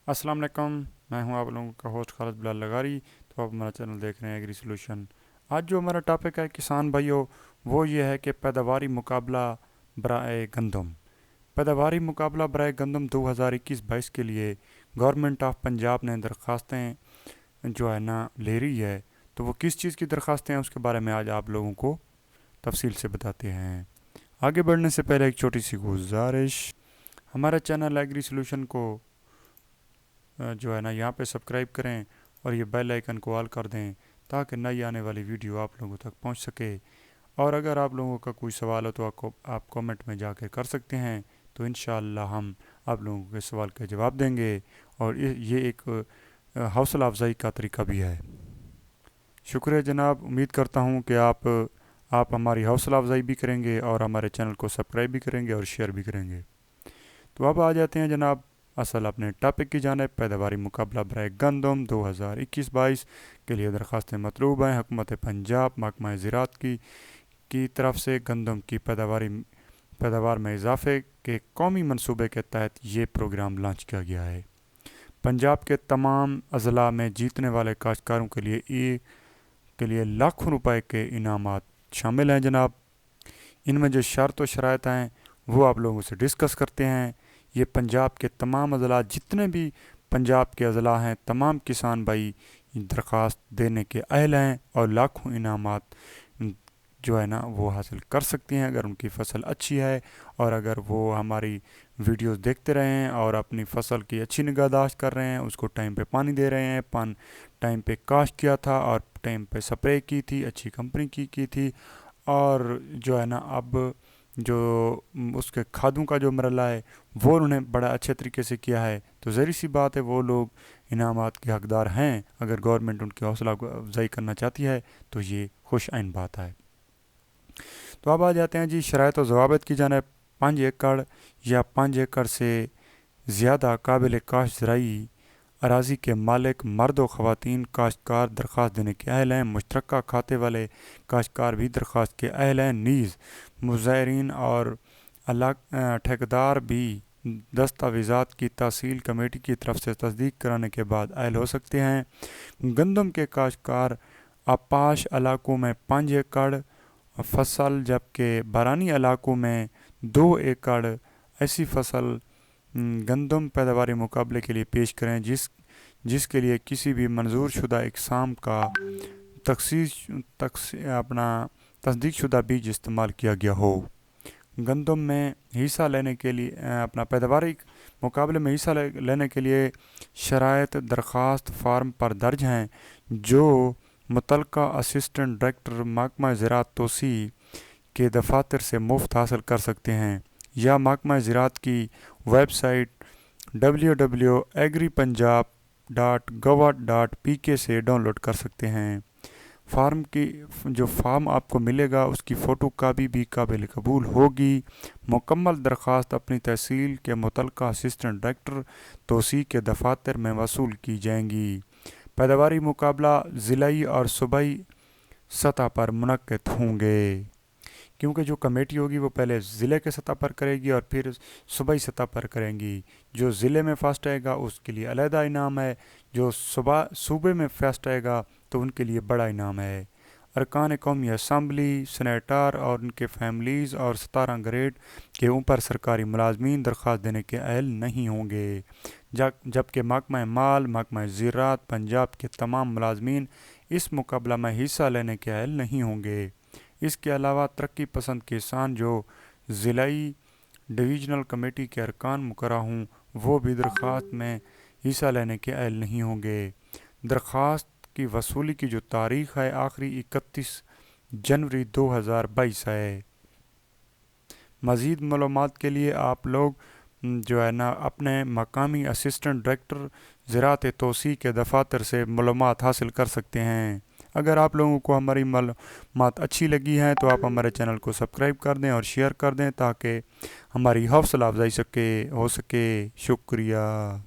अस्सलाम वालेकुम। मैं हूं आप लोगों का होस्ट खालिद बिलाल लगारी। तो आप हमारा चैनल देख रहे हैं एग्री सोल्यूशन। आज जो हमारा टॉपिक है किसान भाइयों, वो ये है कि पैदावारी मुकाबला बराए गंदम। पैदावारी मुकाबला बराए गंदम 2021-22 के लिए गवर्नमेंट ऑफ पंजाब ने दरख्वास्तें जो है ना ले रही है। तो वो किस चीज़ की दरख्वास्तें हैं उसके बारे में आज आप लोगों को तफसील से बताते हैं। आगे बढ़ने से पहले एक छोटी सी गुजारिश, हमारा चैनल एग्री सोल्यूशन को जो है ना यहाँ पे सब्सक्राइब करें और ये बेल आइकन को ऑल कर दें ताकि नई आने वाली वीडियो आप लोगों तक पहुँच सके। और अगर आप लोगों का कोई सवाल हो तो आप कमेंट में जाकर कर सकते हैं। तो इंशाअल्लाह हम आप लोगों के सवाल के जवाब देंगे। और ये एक हौसला अफजाई का तरीका भी है। शुक्रिया जनाब, उम्मीद करता हूँ कि आप हमारी हौसला अफजाई भी करेंगे और हमारे चैनल को सब्सक्राइब भी करेंगे और शेयर भी करेंगे। तो अब आ जाते हैं जनाब असल अपने टॉपिक की जानिब। पैदावारी मुकाबला बराए गंदम 2021-22 के लिए दरख्वास्तें मतलूब हैं। हुकूमत पंजाब महकमा ज़राअत की तरफ से गंदम की पैदावार में इजाफे के कौमी मनसूबे के तहत ये प्रोग्राम लॉन्च किया गया है। पंजाब के तमाम अजला में जीतने वाले काश्तकारों के लिए लाखों रुपए के इनामात शामिल हैं जनाब। इनमें जो शर्त व शराइत हैं वो आप लोगों से डिस्कस करते हैं। ये पंजाब के तमाम अजला, जितने भी पंजाब के अजला हैं, तमाम किसान भाई दरख्वास्त देने के अहल हैं और लाखों इनामात जो है ना वो हासिल कर सकते हैं अगर उनकी फ़सल अच्छी है। और अगर वो हमारी वीडियोस देखते रहे हैं और अपनी फ़सल की अच्छी निगहदाश्त कर रहे हैं, उसको टाइम पे पानी दे रहे हैं, टाइम पे काश्त किया था और टाइम पे स्प्रे की थी, अच्छी कंपनी की थी। और जो है ना अब जो उसके खादों का जो मरला है वो उन्होंने बड़ा अच्छे तरीके से किया है। तो ज़ाहिर सी बात है वो लोग इनामात के हकदार हैं। अगर गवर्नमेंट उनकी हौसला अफजाई करना चाहती है तो ये खुश आइन बात है। तो अब आ जाते हैं जी शराइत व ज़वाबित की जानिब। 5 एकड़ या 5 एकड़ से ज़्यादा काबिल काश्त ज़राई अराज़ी के मालिक मर्द व ख़वातीन काश्तकार दरख्वास्त देने के अहल हैं। मुश्तरका खाते वाले काश्तकार भी दरख्वास्त के अहल हैं। नीज़ मुज़ाहिरीन और ठेकेदार भी दस्तावेज़ात की तहसील कमेटी की तरफ से तस्दीक कराने के बाद अहल हो सकते हैं। गंदम के काश्तकार आपाश इलाकों में 5 एकड़ फसल, जबकि बारानी इलाकों में 2 एकड़ ऐसी फसल गंदम पैदावारी मुकाबले के लिए पेश करें जिसके लिए किसी भी मंजूर शुदा इकसाम का अपना तस्दीक शुदा बीज इस्तेमाल किया गया हो। गंदम में हिस्सा लेने के लिए अपना पैदावारी मुकाबले में हिस्सा लेने के लिए शराइत दरख्वास्त फार्म पर दर्ज हैं जो मुतलका असिस्टेंट डायरेक्टर महकमा ज़राअत तोसी के दफातर से मुफ्त हासिल कर सकते हैं या महकमा ज़राअत की वेबसाइट www.agripunjab.gov.pk से डाउनलोड कर सकते हैं। जो फार्म आपको मिलेगा उसकी फ़ोटो कापी भी काबिल कबूल होगी। मुकम्मल दरख्वास्त अपनी तहसील के मुतलका असिस्टेंट डायरेक्टर तोसी के दफातर में वसूल की जाएंगी। पैदावारी मुकाबला ज़िलाई और सूबाई सतह पर मुनक्किद होंगे, क्योंकि जो कमेटी होगी वो पहले ज़िले के सतह पर करेगी और फिर सूबाई सतह पर करेंगी। जो ज़िले में फ़र्स्ट आएगा उसके लिए अलहदा इनाम है, जो सूबे में फ़र्स्ट आएगा तो उनके लिए बड़ा इनाम है। अरकान कौमी असम्बली, सेनेटर और उनके फैमिलीज़ और 17 ग्रेड के ऊपर सरकारी मुलाजमीन दरख्वास्त देने के अहल नहीं होंगे, जबकि महकमा माल, महकमा ज़राअत पंजाब के तमाम मुलाजमीन इस मुकाबला में हिस्सा लेने के अहल नहीं होंगे। इसके अलावा तरक्की पसंद किसान जो ज़िलाई डिवीज़नल कमेटी के अरकान मुकर्रर हों वो भी दरख्वास्त में हिस्सा लेने के अहल नहीं होंगे। दरख्वास्त की वसूली की जो तारीख़ है आखिरी 31 जनवरी 2022 है। मज़ीद मालूमात के लिए आप लोग जो है ना अपने मकामी असिस्टेंट डायरेक्टर ज़राअत तोसी के दफातर से मालूमात हासिल कर सकते हैं। अगर आप लोगों को हमारी मालूमात अच्छी लगी हैं तो आप हमारे चैनल को सब्सक्राइब कर दें और शेयर कर दें ताकि हमारी हौसला अफजाई हो सके। शुक्रिया।